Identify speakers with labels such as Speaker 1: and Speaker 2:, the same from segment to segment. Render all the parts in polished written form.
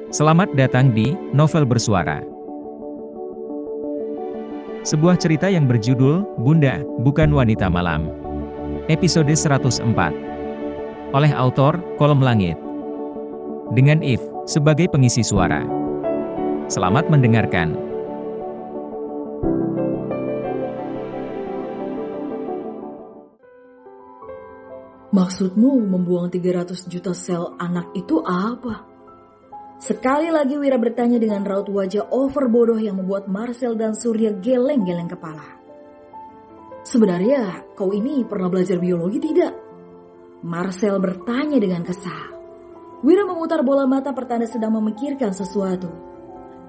Speaker 1: Selamat datang di Novel Bersuara. Sebuah cerita yang berjudul Bunda, Bukan Wanita Malam. Episode 104. Oleh autor Kolom Langit. Dengan If sebagai pengisi suara. Selamat mendengarkan.
Speaker 2: Maksudmu membuang 300 juta sel anak itu apa? Sekali lagi Wira bertanya dengan raut wajah over bodoh yang membuat Marcel dan Surya geleng-geleng kepala. Sebenarnya kau ini pernah belajar biologi tidak? Marcel bertanya dengan kesal. Wira memutar bola mata pertanda sedang memikirkan sesuatu.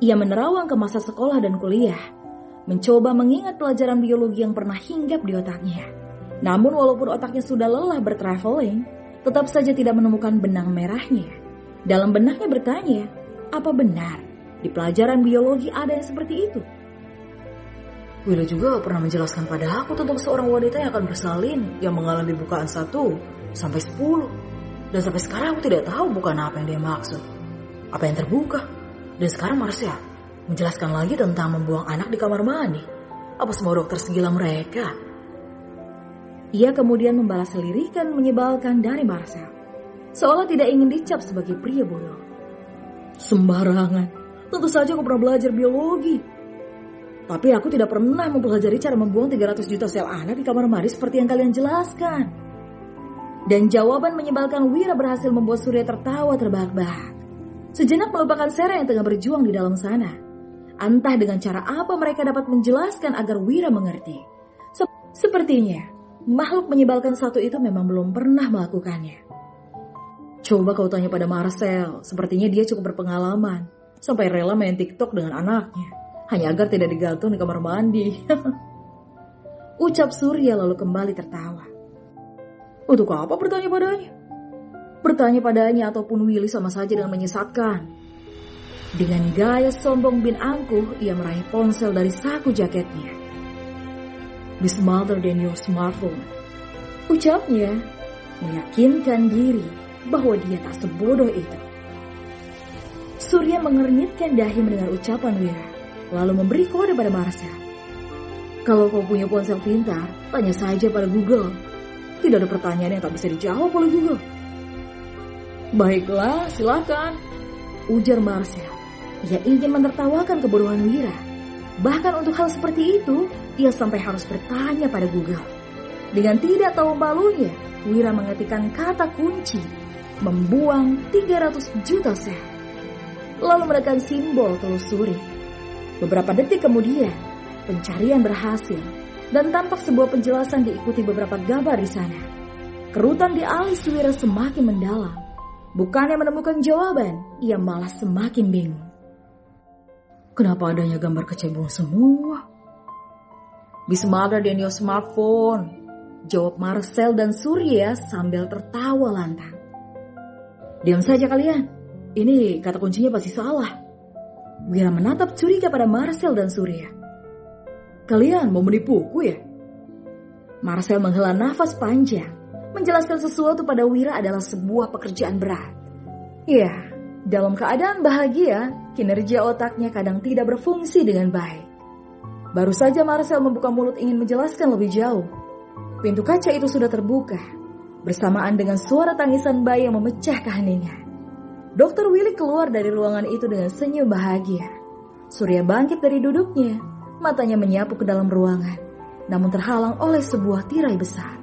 Speaker 2: Ia menerawang ke masa sekolah dan kuliah, mencoba mengingat pelajaran biologi yang pernah hinggap di otaknya. Namun walaupun otaknya sudah lelah bertraveling, tetap saja tidak menemukan benang merahnya. Dalam benaknya bertanya, apa benar di pelajaran biologi ada yang seperti itu? Wira juga pernah menjelaskan pada aku tentang seorang wanita yang akan bersalin yang mengalami bukaan 1 sampai 10. Dan sampai sekarang aku tidak tahu bukan apa yang dia maksud. Apa yang terbuka? Dan sekarang Marcia menjelaskan lagi tentang membuang anak di kamar mandi. Apa semua dokter segila mereka? Ia kemudian membalas lirikan menyebalkan dari Marcel. Seolah tidak ingin dicap sebagai pria bodoh. Sembarangan. Tentu saja aku pernah belajar biologi. Tapi aku tidak pernah mempelajari cara membuang 300 juta sel anak di kamar mandi seperti yang kalian jelaskan. Dan jawaban menyebalkan Wira berhasil membuat Surya tertawa terbahak-bahak. Sejenak melupakan Sera yang tengah berjuang di dalam sana. Entah dengan cara apa mereka dapat menjelaskan agar Wira mengerti. Sepertinya makhluk menyebalkan satu itu memang belum pernah melakukannya. Coba kau tanya pada Marcel, sepertinya dia cukup berpengalaman. Sampai rela main TikTok dengan anaknya. Hanya agar tidak digantung di kamar mandi. Ucap Surya lalu kembali tertawa. Untuk apa bertanya padanya? Bertanya padanya ataupun Willy sama saja dengan menyesatkan. Dengan gaya sombong bin angkuh, ia meraih ponsel dari saku jaketnya. Be smarter than your smartphone. Ucapnya meyakinkan diri bahwa dia tak sebodoh itu. Surya mengernyitkan dahi mendengar ucapan Wira, lalu memberi kode pada Marcel. Kalau kau punya ponsel pintar, tanya saja pada Google. Tidak ada pertanyaan yang tak bisa dijawab oleh Google. Baiklah, silakan, ujar Marcel. Ia ingin menertawakan kebodohan Wira. Bahkan untuk hal seperti itu, ia sampai harus bertanya pada Google. Dengan tidak tahu malunya, Wira mengetikkan kata kunci, membuang 300 juta sel. Lalu menekan simbol telusuri. Beberapa detik kemudian, pencarian berhasil dan tampak sebuah penjelasan diikuti beberapa gambar di sana. Kerutan di alis Wira semakin mendalam. Bukannya menemukan jawaban, ia malah semakin bingung. Kenapa adanya gambar kecebong semua? Be smarter than your smartphone, jawab Marcel dan Surya sambil tertawa lantang. Diam saja kalian, ini kata kuncinya pasti salah. Wira menatap curiga pada Marcel dan Surya. Kalian mau menipuku ya? Marcel menghela nafas panjang, menjelaskan sesuatu pada Wira adalah sebuah pekerjaan berat. Ya, dalam keadaan bahagia, kinerja otaknya kadang tidak berfungsi dengan baik. Baru saja Marcel membuka mulut ingin menjelaskan lebih jauh. Pintu kaca itu sudah terbuka, bersamaan dengan suara tangisan bayi yang memecah keheningan. Dr. Willy keluar dari ruangan itu dengan senyum bahagia. Surya bangkit dari duduknya, matanya menyapu ke dalam ruangan, namun terhalang oleh sebuah tirai besar.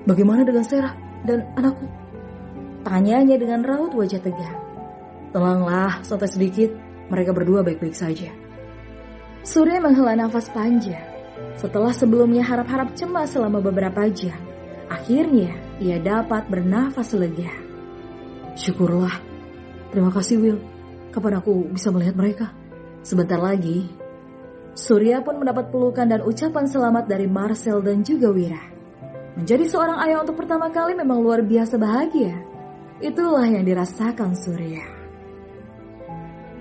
Speaker 2: Bagaimana dengan Sarah dan anakku? Tanyanya dengan raut wajah tegang. Tenanglah, santai sedikit, mereka berdua baik-baik saja. Surya menghela nafas panjang. Setelah sebelumnya harap-harap cemas selama beberapa jam, akhirnya ia dapat bernafas lega. Syukurlah. Terima kasih Will. Kapan aku bisa melihat mereka? Sebentar lagi. Surya pun mendapat pelukan dan ucapan selamat dari Marcel dan juga Wira. Menjadi seorang ayah untuk pertama kali memang luar biasa bahagia. Itulah yang dirasakan Surya.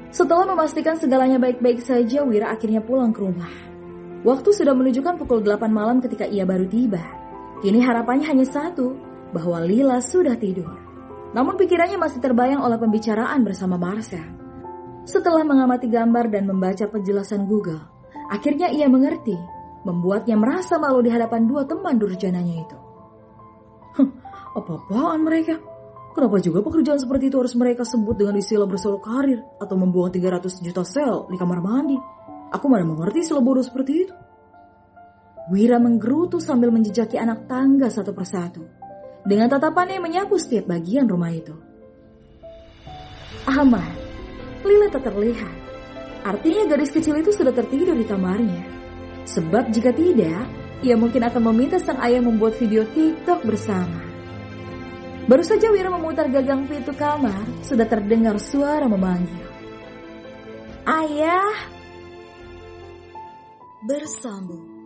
Speaker 2: Setelah memastikan segalanya baik-baik saja, Wira akhirnya pulang ke rumah. Waktu sudah menunjukkan pukul 8 malam ketika ia baru tiba. Kini harapannya hanya satu, bahwa Lila sudah tidur. Namun pikirannya masih terbayang oleh pembicaraan bersama Marcel. Setelah mengamati gambar dan membaca penjelasan Google, akhirnya ia mengerti, membuatnya merasa malu di hadapan dua teman durjananya itu. Apa-apaan mereka? Kenapa juga pekerjaan seperti itu harus mereka sebut dengan istilah bersolok karir atau membuang 300 juta sel di kamar mandi? Aku mana mengerti istilah bodoh seperti itu. Wira menggerutu sambil menjejaki anak tangga satu persatu. Dengan tatapannya menyapu setiap bagian rumah itu. Aman, Lila tak terlihat. Artinya gadis kecil itu sudah tertidur di kamarnya. Sebab jika tidak, ia mungkin akan meminta sang ayah membuat video TikTok bersama. Baru saja Wira memutar gagang pintu kamar, sudah terdengar suara memanggil. Ayah! Bersambung.